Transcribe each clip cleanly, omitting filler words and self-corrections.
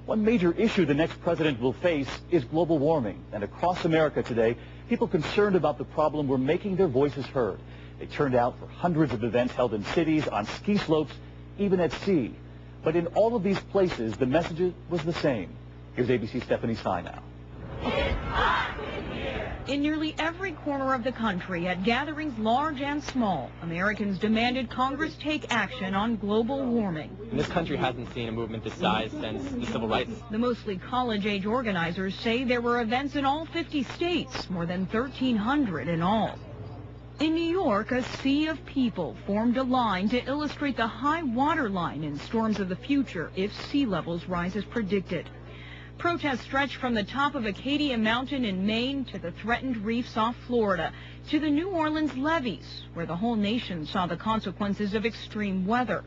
One major issue the next president will face is global warming. And across America today, people concerned about the problem were making their voices heard. They turned out for hundreds of events held in cities, on ski slopes, even at sea. But in all of these places, the message was the same. Here's ABC's Stephanie Sy now. In nearly every corner of the country, at gatherings large and small, Americans demanded Congress take action on global warming. This country hasn't seen a movement this size since the civil rights. The mostly college-age organizers say there were events in all 50 states, more than 1,300 in all. In New York, a sea of people formed a line to illustrate the high water line in storms of the future if sea levels rise as predicted. Protests stretched from the top of Acadia Mountain in Maine to the threatened reefs off Florida to the New Orleans levees, where the whole nation saw the consequences of extreme weather.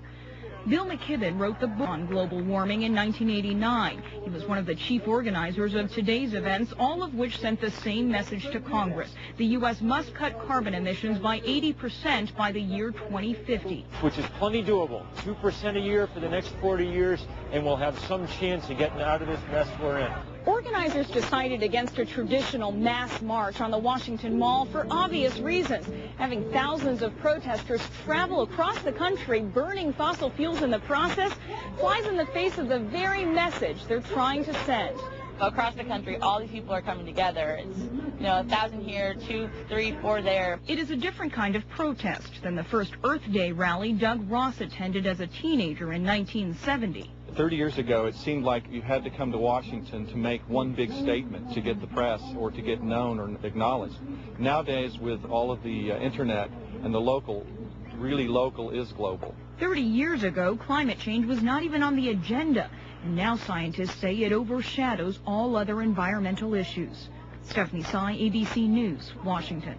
Bill McKibben wrote the book on global warming in 1989. He was one of the chief organizers of today's events, all of which sent the same message to Congress. The U.S. must cut carbon emissions by 80% by the year 2050. Which is plenty doable. 2% a year for the next 40 years, and we'll have some chance of getting out of this mess we're in. Organizers decided against a traditional mass march on the Washington Mall for obvious reasons. Having thousands of protesters travel across the country, burning fossil fuels in the process, flies in the face of the very message they're trying to send. Across the country, all these people are coming together. It's, 1,000 here, 2, 3, 4 there. It is a different kind of protest than the first Earth Day rally Doug Ross attended as a teenager in 1970. 30 years ago, it seemed like you had to come to Washington to make one big statement to get the press or to get known or acknowledged. Nowadays, with all of the internet and the local, really local is global. 30 years ago, climate change was not even on the agenda. And now scientists say it overshadows all other environmental issues. Stephanie Sy, ABC News, Washington.